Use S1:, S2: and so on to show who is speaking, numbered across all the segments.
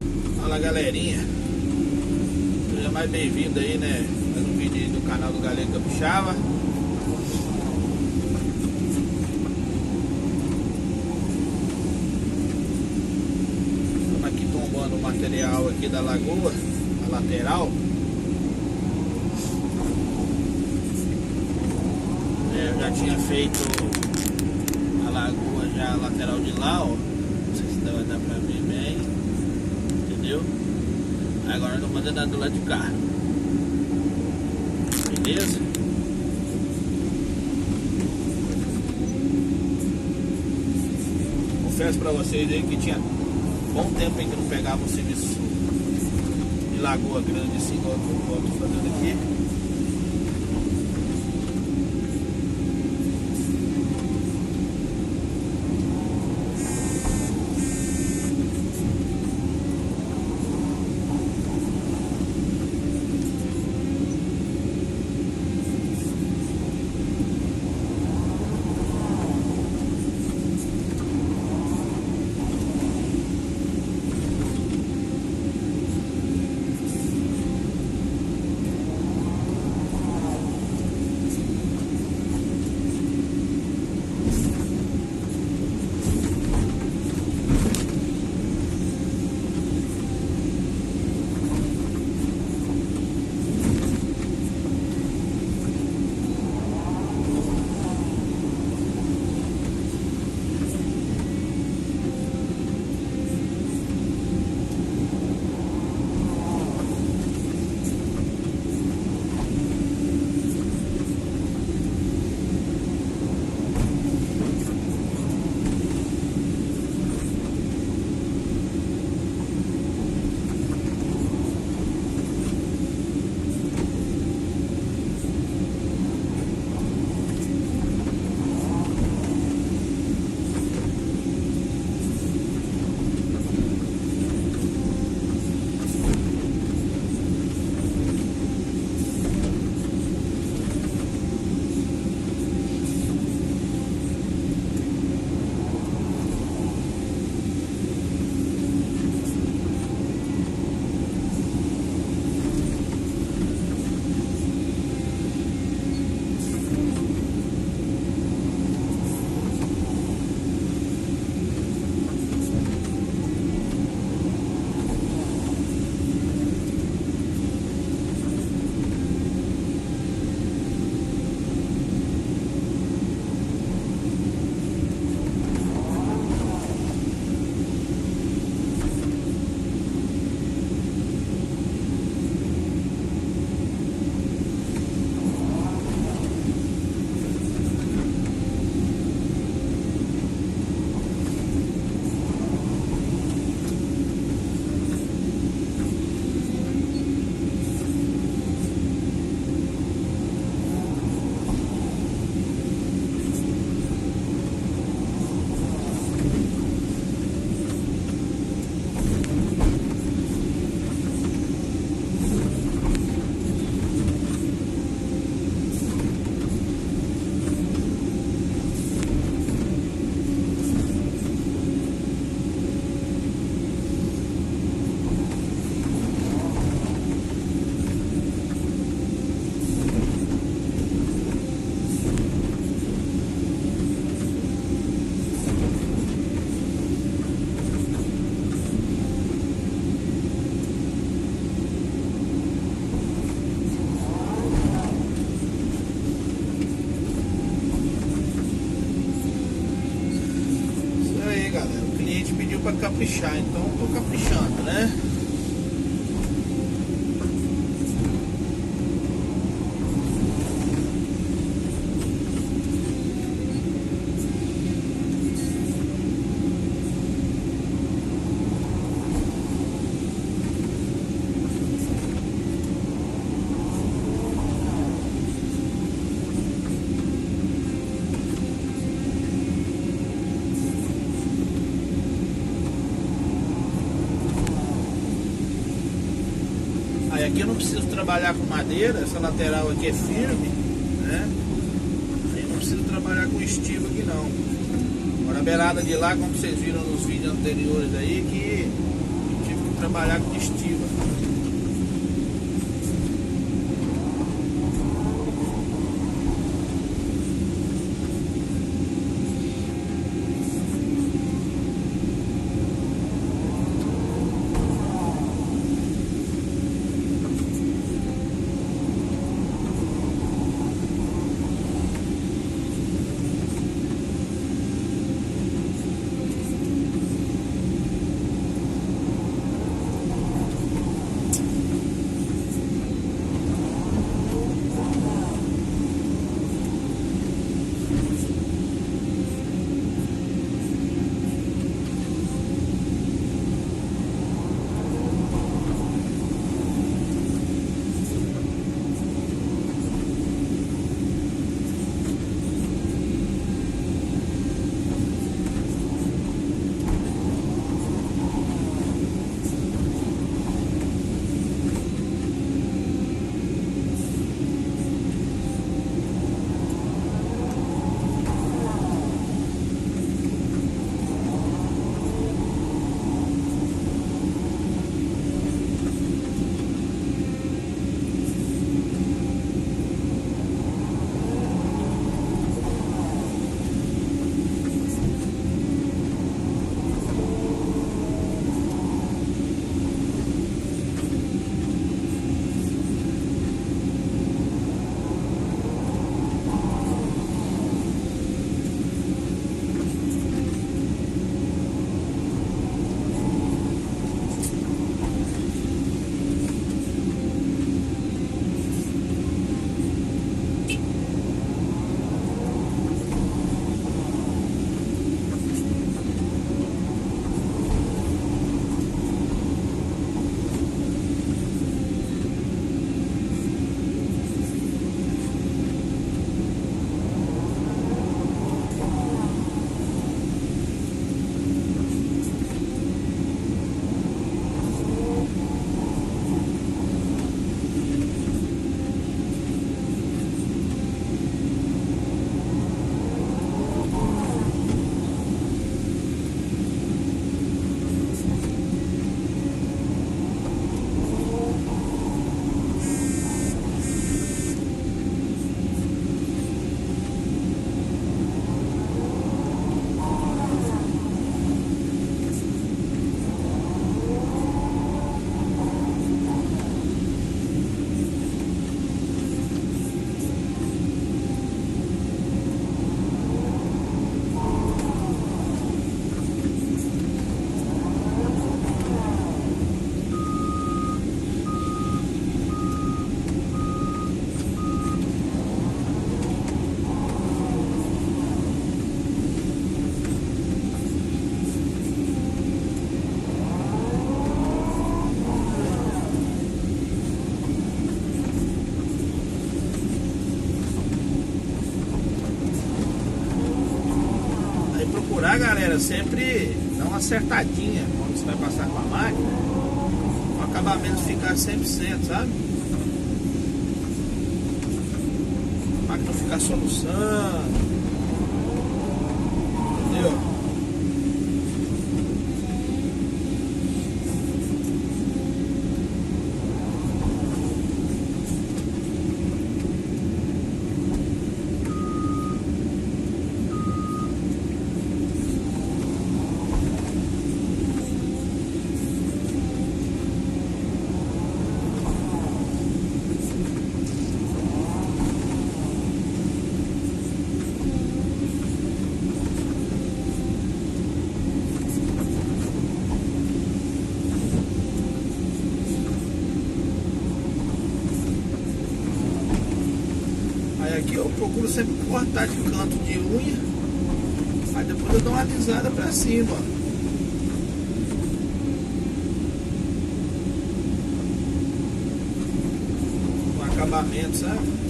S1: Fala galerinha, seja mais bem-vindo aí, né? Mais um vídeo aí do canal do Galego Capixaba. Estamos aqui tombando o material aqui da lagoa, a lateral. Eu já tinha feito a lagoa, já a lateral de lá, ó. Não sei se vai dar pra ver bem, entendeu? Agora eu tô mandando do lado de cá. Beleza? Confesso pra vocês aí que tinha bom tempo em que não pegava um serviço de lagoa grande assim, igual eu tô fazendo aqui. Galera, o cliente pediu para caprichar, então eu tô caprichando, né? Aí aqui eu não preciso trabalhar com madeira, essa lateral aqui é firme, né? Aí não preciso trabalhar com estivo aqui não. Agora a beirada de lá, como vocês viram nos vídeos anteriores aí, que tive que trabalhar com estiva.
S2: Procurar, galera, sempre dá uma acertadinha quando você vai passar com a máquina, o acabamento ficar 100%, sabe? A máquina ficar soluçando, entendeu? Aqui eu procuro sempre cortar de canto de unha, aí depois eu dou uma alisada pra cima, ó. Um acabamento, sabe?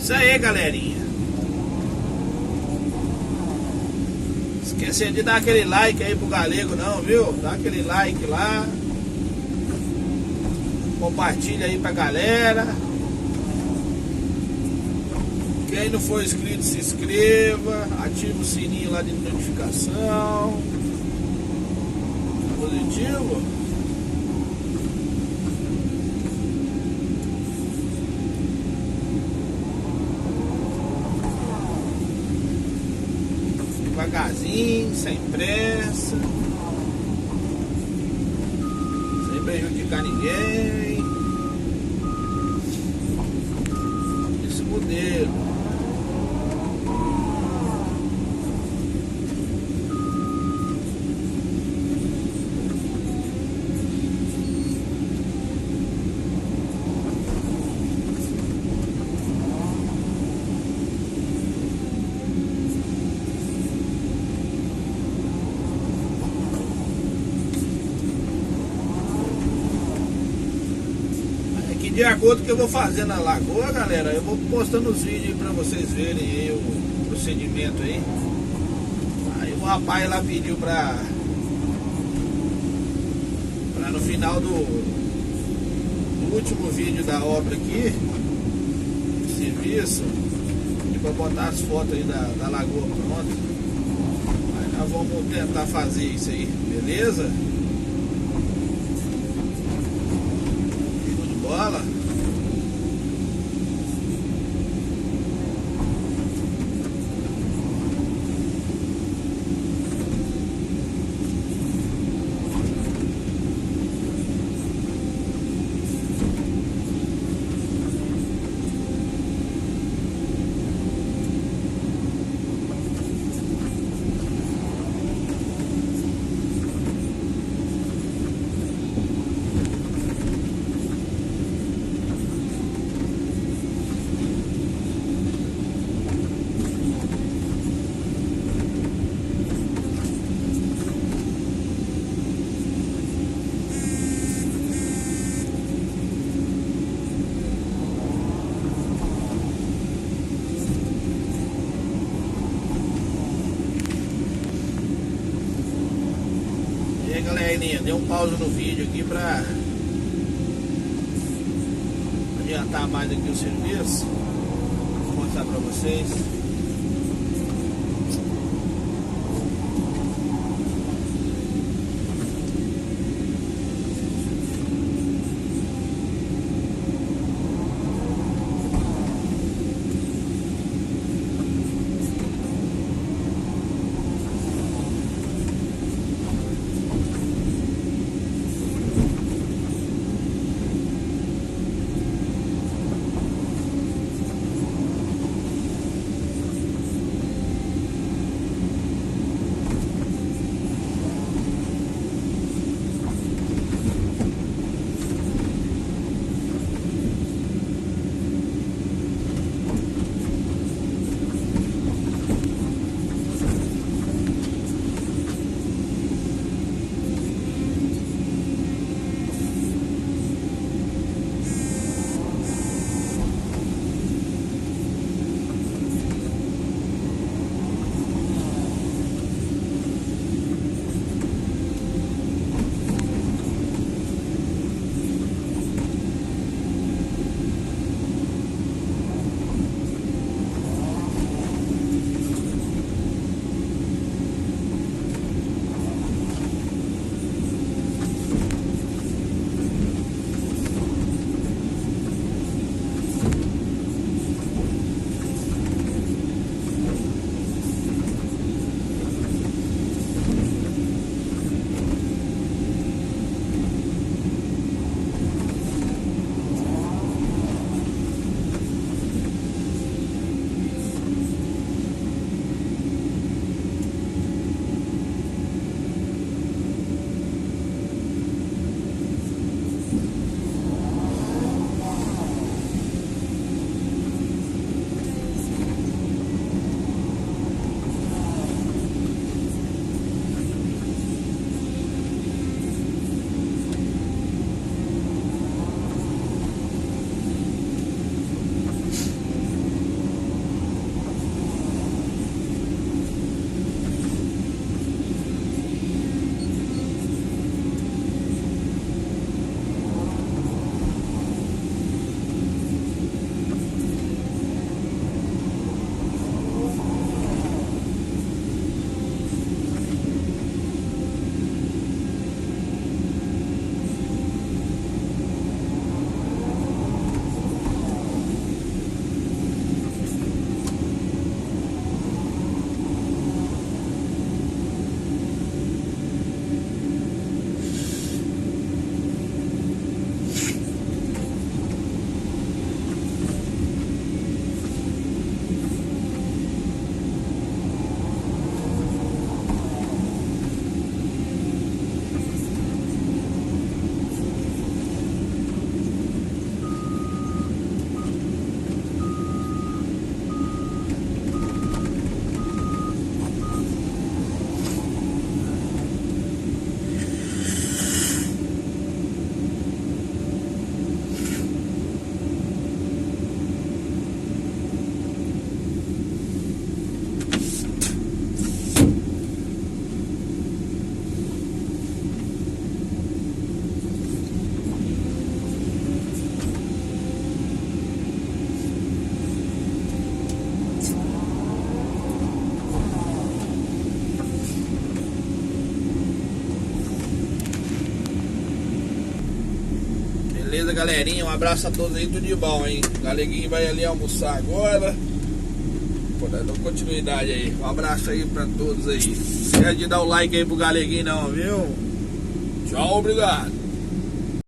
S2: Isso aí, galerinha. Esquecer de dar aquele like aí pro Galego não, viu? Dá aquele like lá. Compartilha aí pra galera. Quem não for inscrito, se inscreva. Ativa o sininho lá de notificação. Positivo? Devagarzinho, sem pressa, sem prejudicar ninguém. Esse modelo. De acordo com o que eu vou fazer na lagoa, galera, eu vou postando os vídeos aí pra vocês verem aí o procedimento aí. Aí o rapaz lá pediu pra no final do último vídeo da obra aqui, serviço, pediu pra botar as fotos aí da lagoa pronta. Aí nós vamos tentar fazer isso aí, beleza? Bola. Galerinha, dei um pausa no vídeo aqui pra adiantar mais aqui o serviço. Vou mostrar pra vocês. Beleza, galerinha? Um abraço a todos aí, tudo de bom, hein? O Galeguinho vai ali almoçar agora. Pô, dando continuidade aí. Um abraço aí pra todos aí. Não esquece de dar o like aí pro Galeguinho não, viu? Tchau, obrigado.